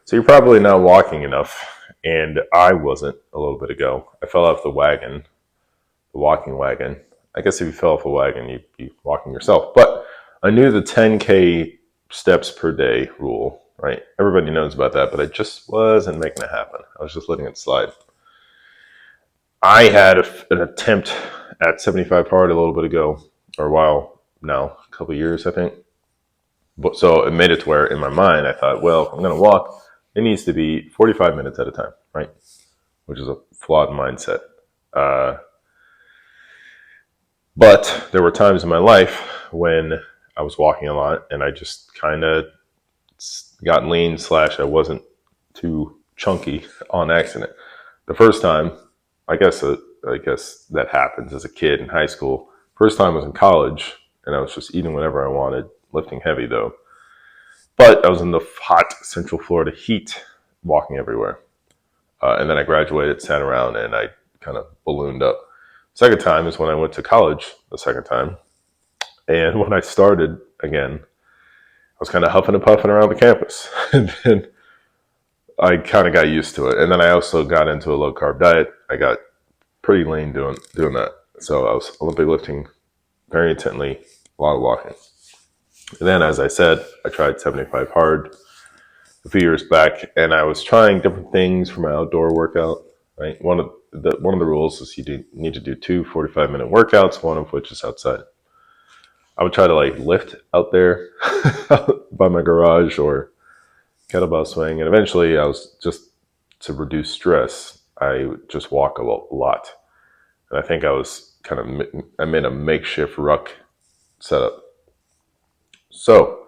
So you're probably not walking enough, and I wasn't a little bit ago. I fell off the wagon, the walking wagon. I guess if you fell off a wagon, you'd be walking yourself. But I knew the 10K steps per day rule, right? Everybody knows about that, but I just wasn't making it happen. I was just letting it slide. I had an attempt at 75 hard a little bit ago, or a while now, a couple of years, I think. But so it made it to where in my mind I thought, well, if I'm going to walk, it needs to be 45 minutes at a time, right? Which is a flawed mindset. Uh, but there were times in my life when I was walking a lot and I just kind of got lean / I wasn't too chunky on accident. The first time, I guess that happens as a kid in high school. First time was in college, and I was just eating whatever I wanted, lifting heavy though. But I was in the hot Central Florida heat, walking everywhere. And then I graduated, sat around, and I kind of ballooned up. Second time is when I went to college the second time. And when I started again, I was kind of huffing and puffing around the campus. And then I kind of got used to it. And then I also got into a low carb diet. I got pretty lean doing that. So I was Olympic lifting very intently, a lot of walking. And then, as I said, I tried 75 hard a few years back, and I was trying different things for my outdoor workout. Right, one of the rules is you need to do two 45-minute workouts, one of which is outside. I would try to lift out there by my garage or kettlebell swing, and eventually I was just to reduce stress. I would just walk a lot, and I think I made a makeshift ruck setup. So,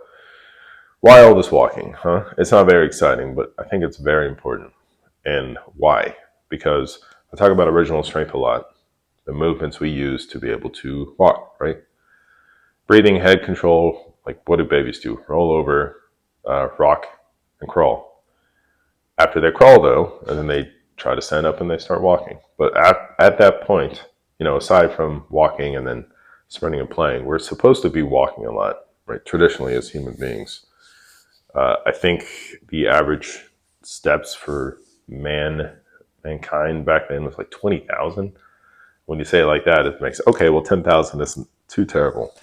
why all this walking, huh? It's not very exciting, but I think it's very important. And why? Because I talk about original strength a lot, the movements we use to be able to walk, right? Breathing, head control, like what do babies do? Roll over, rock, and crawl. After they crawl, though, and then they try to stand up and they start walking. But at that point, aside from walking and then sprinting and playing, we're supposed to be walking a lot, right? Traditionally, as human beings. I think the average steps for mankind back then was like 20,000. When you say it like that, it makes, okay, well, 10,000 isn't too terrible.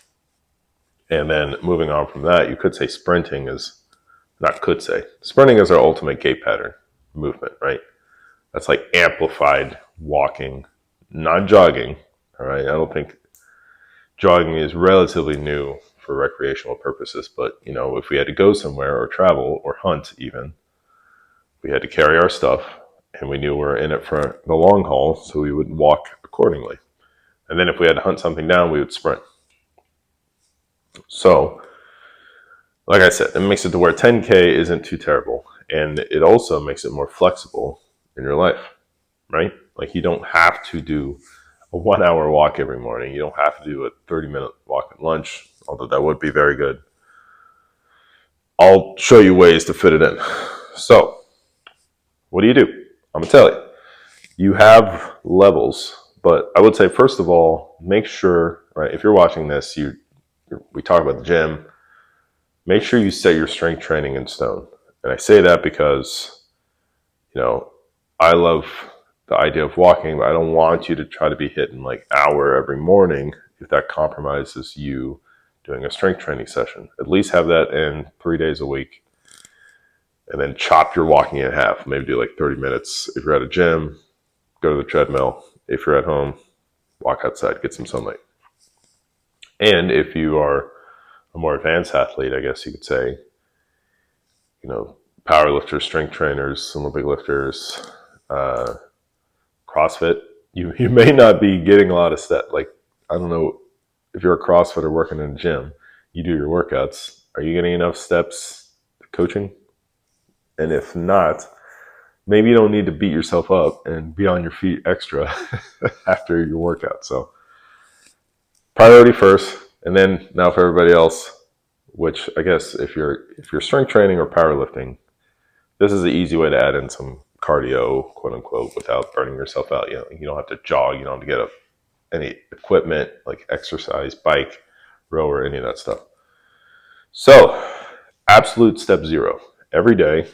And then moving on from that, you could say sprinting is, sprinting is our ultimate gait pattern movement, right? That's like amplified walking, not jogging, all right? I don't think jogging is relatively new for recreational purposes, but if we had to go somewhere or travel or hunt even, we had to carry our stuff and we knew we were in it for the long haul, so we would walk accordingly. And then if we had to hunt something down, we would sprint. So, like I said, it makes it to where 10K isn't too terrible, and it also makes it more flexible in your life, right? Like you don't have to do a 1 hour walk every morning. You don't have to do a 30-minute walk at lunch, although that would be very good. I'll show you ways to fit it in. So, what do? I'm going to tell you. You have levels, but I would say, first of all, make sure, right, if you're watching this, we talk about the gym, make sure you set your strength training in stone. And I say that because, I love the idea of walking, but I don't want you to try to be hitting hour every morning if that compromises you doing a strength training session. At least have that in 3 days a week. And then chop your walking in half. Maybe do 30 minutes. If you're at a gym, go to the treadmill. If you're at home, walk outside, get some sunlight. And if you are a more advanced athlete, I guess you could say, power lifters, strength trainers, Olympic lifters, CrossFit, you may not be getting a lot of steps. I don't know if you're a CrossFitter working in a gym, you do your workouts. Are you getting enough steps coaching? And if not, maybe you don't need to beat yourself up and be on your feet extra after your workout. So priority first, and then now for everybody else, which I guess if you're strength training or powerlifting, this is the easy way to add in some cardio, quote unquote, without burning yourself out. You don't have to jog, you don't have to get any equipment like exercise, bike, rower, any of that stuff. So absolute step zero every day,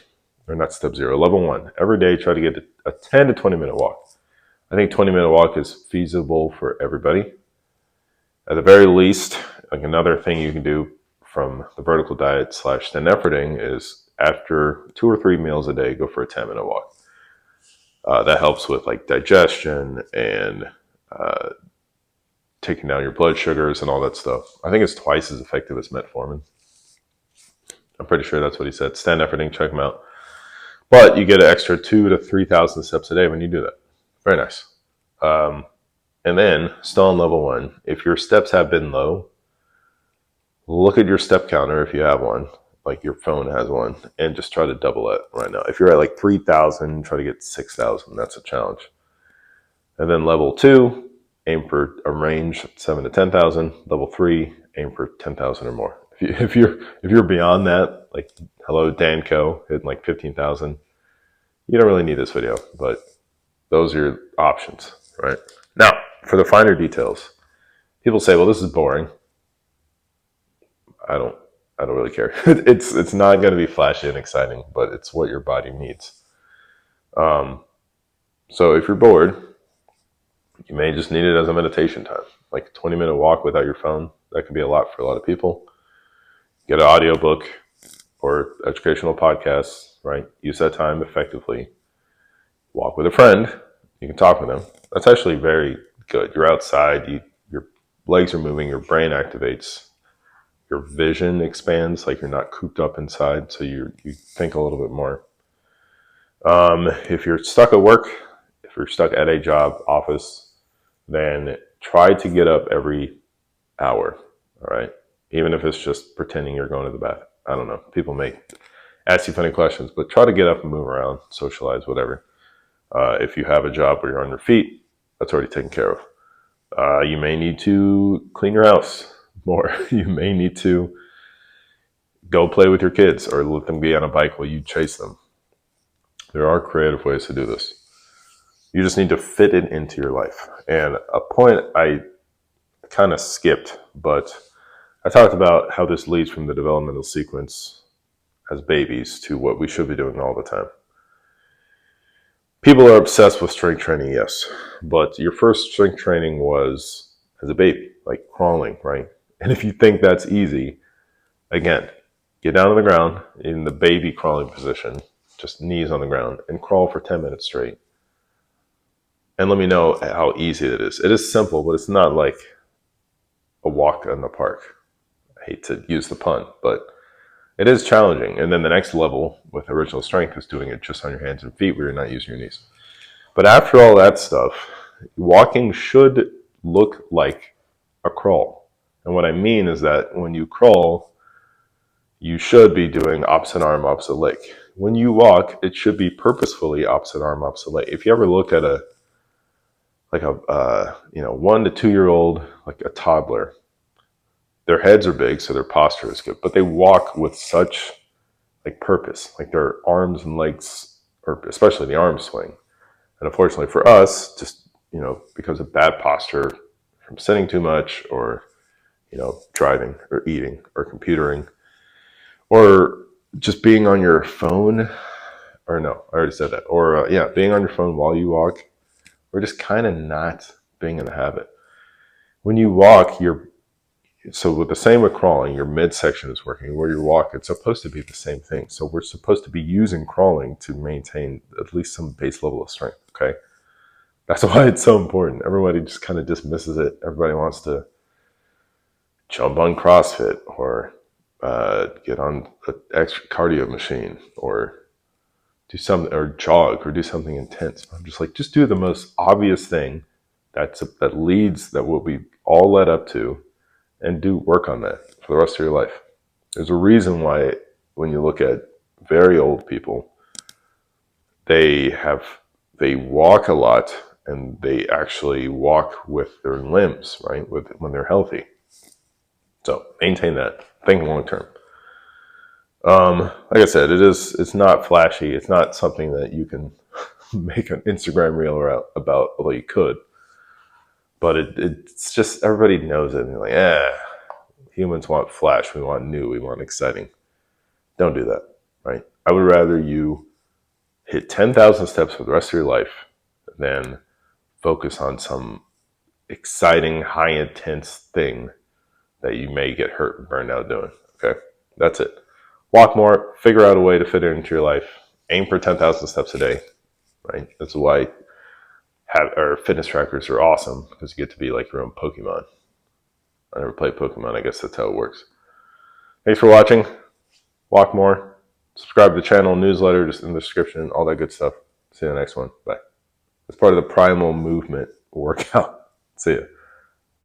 or not step 0, level 1. Every day, try to get a 10 to 20 minute walk. I think 20-minute walk is feasible for everybody. At the very least, like another thing you can do from the vertical diet / stand efforting is after 2 or 3 meals a day, go for a 10-minute walk. That helps with like digestion and taking down your blood sugars and all that stuff. I think it's twice as effective as metformin. I'm pretty sure that's what he said. Stand efforting, check him out. But you get an extra 2 to 3,000 steps a day when you do that. Very nice. And then, still on level 1, if your steps have been low, look at your step counter if you have one, like your phone has one, and just try to double it right now. If you're at like 3,000, try to get 6,000. That's a challenge. And then level 2, aim for a range 7 to 10,000. Level 3, aim for 10,000 or more. If you're beyond that, like hello Danco, hitting like 15,000, you don't really need this video, but those are your options, right? Now, for the finer details, people say, well, this is boring. I don't really care. It's not going to be flashy and exciting, but it's what your body needs. So if you're bored, you may just need it as a meditation time, like a 20-minute walk without your phone. That can be a lot for a lot of people. Get an audiobook or educational podcasts, right? Use that time effectively. Walk with a friend. You can talk with them. That's actually very good. You're outside. Your legs are moving. Your brain activates. Your vision expands. Like you're not cooped up inside, so you think a little bit more. If you're stuck at work, if you're stuck at a job, office, then try to get up every hour. All right, even if it's just pretending you're going to the bath. I don't know. People may ask you funny questions, but try to get up and move around, socialize, whatever. If you have a job where you're on your feet, that's already taken care of. You may need to clean your house more. You may need to go play with your kids or let them be on a bike while you chase them. There are creative ways to do this. You just need to fit it into your life. And a point I kind of skipped, but I talked about how this leads from the developmental sequence as babies to what we should be doing all the time. People are obsessed with strength training, yes, but your first strength training was as a baby, like crawling, right? And if you think that's easy, again, get down on the ground in the baby crawling position, just knees on the ground, and crawl for 10 minutes straight. And let me know how easy it is. It is simple, but it's not like a walk in the park. I hate to use the pun, but it is challenging. And then the next level with original strength is doing it just on your hands and feet where you're not using your knees. But after all that stuff, walking should look like a crawl. And what I mean is that when you crawl, you should be doing opposite arm, opposite leg. When you walk, it should be purposefully opposite arm, opposite leg. If you ever look at a 1 to 2 year old, like a toddler, their heads are big, so their posture is good, but they walk with such like purpose, like their arms and legs, or especially the arms swing. And unfortunately for us, just, because of bad posture from sitting too much or, driving or eating or computering or just being on your phone, or no, I already said that. Or being on your phone while you walk, or just kind of not being in the habit. When you walk, so with the same with crawling, your midsection is working. Where you walk, it's supposed to be the same thing. So we're supposed to be using crawling to maintain at least some base level of strength, okay? That's why it's so important. Everybody just kind of dismisses it. Everybody wants to jump on CrossFit or get on an extra cardio machine or do something, or jog or do something intense. I'm just like, just do the most obvious thing that what we all led up to, and do work on that for the rest of your life. There's a reason why when you look at very old people, they walk a lot and they actually walk with their limbs, right? When they're healthy. So maintain that. Think long term. Like I said, it's not flashy. It's not something that you can make an Instagram reel about, although you could. But it's just, everybody knows it. And you're like, humans want flash. We want new. We want exciting. Don't do that, right? I would rather you hit 10,000 steps for the rest of your life, then focus on some exciting, high intense thing that you may get hurt and burned out doing. Okay, that's it. Walk more, figure out a way to fit it into your life. Aim for 10,000 steps a day, right? That's why our fitness trackers are awesome, because you get to be like your own Pokemon. I never played Pokemon. I guess that's how it works. Thanks for watching. Walk more. Subscribe to the channel, newsletter, just in the description, all that good stuff. See you in the next one. Bye. It's part of the Primal movement workout. See ya.